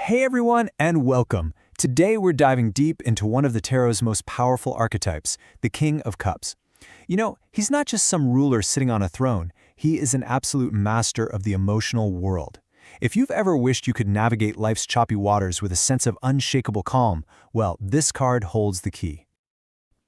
Hey everyone, and welcome. Today we're diving deep into one of the tarot's most powerful archetypes, the King of Cups. He's not just some ruler sitting on a throne, he is an absolute master of the emotional world. If you've ever wished you could navigate life's choppy waters with a sense of unshakable calm, well, this card holds the key.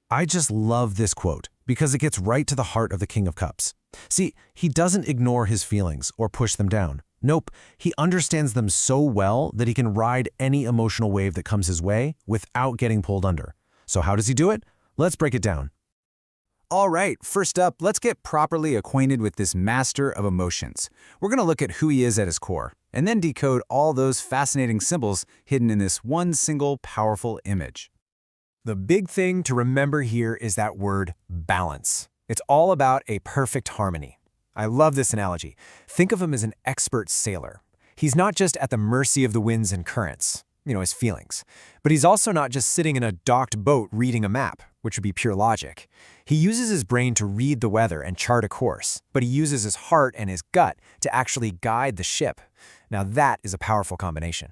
I just love this quote because it gets right to the heart of the King of Cups. See, he doesn't ignore his feelings or push them down. Nope, he understands them so well that he can ride any emotional wave that comes his way without getting pulled under. So how does he do it? Let's break it down. All right, first up, let's get properly acquainted with this master of emotions. We're going to look at who he is at his core, and then decode all those fascinating symbols hidden in this one single powerful image. The big thing to remember here is that word balance. It's all about a perfect harmony. I love this analogy. Think of him as an expert sailor. He's not just at the mercy of the winds and currents, his feelings, but he's also not just sitting in a docked boat reading a map, which would be pure logic. He uses his brain to read the weather and chart a course, but he uses his heart and his gut to actually guide the ship. Now that is a powerful combination.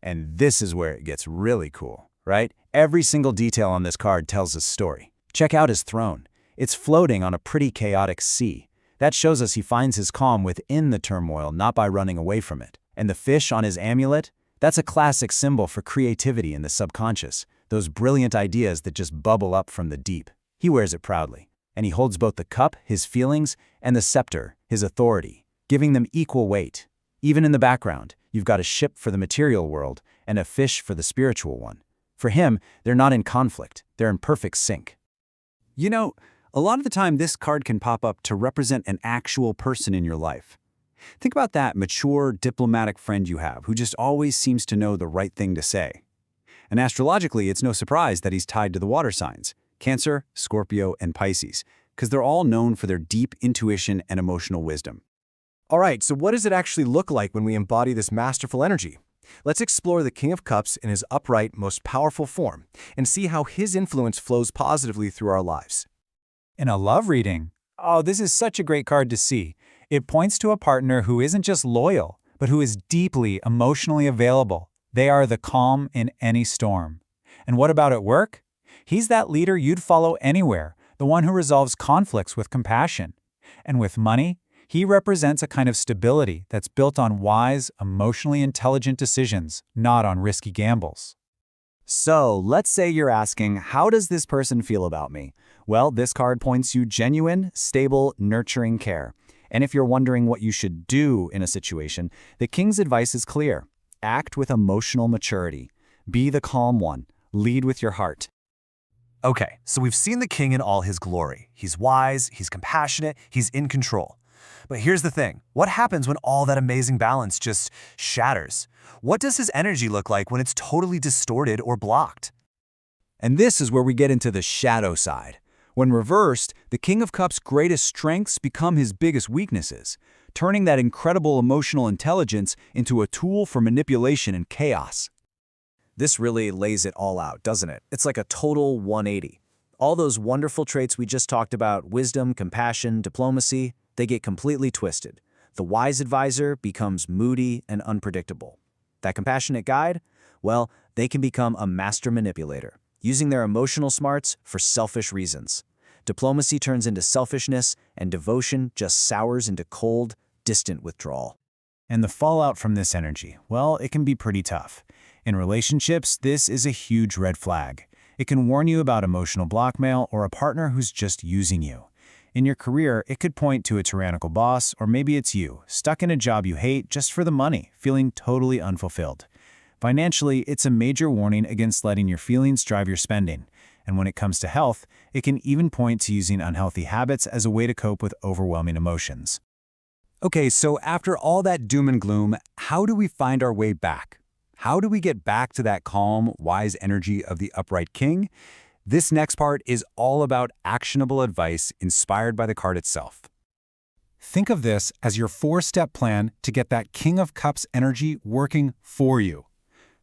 And this is where it gets really cool, right? Every single detail on this card tells a story. Check out his throne. It's floating on a pretty chaotic sea. That shows us he finds his calm within the turmoil, not by running away from it. And the fish on his amulet? That's a classic symbol for creativity in the subconscious, those brilliant ideas that just bubble up from the deep. He wears it proudly, and he holds both the cup, his feelings, and the scepter, his authority, giving them equal weight. Even in the background, you've got a ship for the material world and a fish for the spiritual one. For him, they're not in conflict, they're in perfect sync. A lot of the time, this card can pop up to represent an actual person in your life. Think about that mature, diplomatic friend you have who just always seems to know the right thing to say. And astrologically, it's no surprise that he's tied to the water signs, Cancer, Scorpio, and Pisces, because they're all known for their deep intuition and emotional wisdom. All right, so what does it actually look like when we embody this masterful energy? Let's explore the King of Cups in his upright, most powerful form, and see how his influence flows positively through our lives. In a love reading, this is such a great card to see. It points to a partner who isn't just loyal, but who is deeply emotionally available. They are the calm in any storm. And what about at work? He's that leader you'd follow anywhere, the one who resolves conflicts with compassion. And with money, he represents a kind of stability that's built on wise, emotionally intelligent decisions, not on risky gambles. So, let's say you're asking, how does this person feel about me? Well, this card points you genuine, stable, nurturing care. And if you're wondering what you should do in a situation, the King's advice is clear. Act with emotional maturity. Be the calm one. Lead with your heart. Okay, so we've seen the king in all his glory. He's wise, he's compassionate, he's in control. But here's the thing. What happens when all that amazing balance just shatters? What does his energy look like when it's totally distorted or blocked? And this is where we get into the shadow side. When reversed, the King of Cups' greatest strengths become his biggest weaknesses, turning that incredible emotional intelligence into a tool for manipulation and chaos. This really lays it all out, doesn't it? It's like a total 180. All those wonderful traits we just talked about, wisdom, compassion, diplomacy, they get completely twisted. The wise advisor becomes moody and unpredictable. That compassionate guide? Well, they can become a master manipulator, using their emotional smarts for selfish reasons. Diplomacy turns into selfishness, and devotion just sours into cold, distant withdrawal. And the fallout from this energy, well, it can be pretty tough. In relationships, this is a huge red flag. It can warn you about emotional blackmail or a partner who's just using you. In your career, it could point to a tyrannical boss, or maybe it's you, stuck in a job you hate just for the money, feeling totally unfulfilled. Financially, it's a major warning against letting your feelings drive your spending. And when it comes to health, it can even point to using unhealthy habits as a way to cope with overwhelming emotions. Okay, so after all that doom and gloom, how do we find our way back? How do we get back to that calm, wise energy of the upright king? This next part is all about actionable advice inspired by the card itself. Think of this as your 4-step plan to get that King of Cups energy working for you.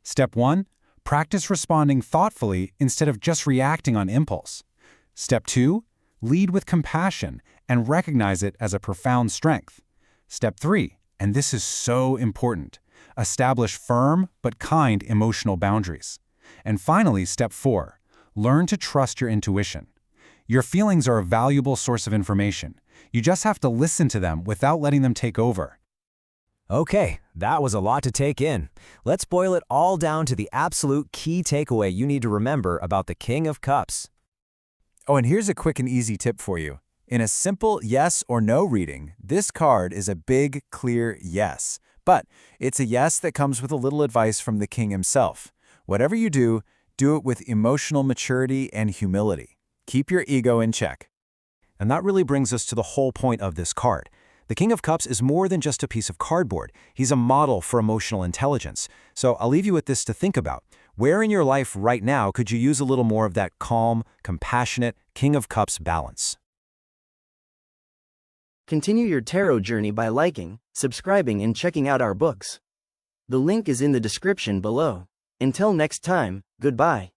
Step 1, practice responding thoughtfully instead of just reacting on impulse. Step 2, lead with compassion and recognize it as a profound strength. Step 3, and this is so important, Establish firm but kind emotional boundaries. And finally, step 4. Learn to trust your intuition. Your feelings are a valuable source of information. You just have to listen to them without letting them take over. Okay, that was a lot to take in. Let's boil it all down to the absolute key takeaway you need to remember about the King of Cups. Oh, and here's a quick and easy tip for you. In a simple yes or no reading, this card is a big, clear yes. But it's a yes that comes with a little advice from the king himself. Whatever you do, do it with emotional maturity and humility. Keep your ego in check. And that really brings us to the whole point of this card. The King of Cups is more than just a piece of cardboard. He's a model for emotional intelligence. So I'll leave you with this to think about. Where in your life right now could you use a little more of that calm, compassionate King of Cups balance? Continue your tarot journey by liking, subscribing, and checking out our books. The link is in the description below. Until next time, goodbye.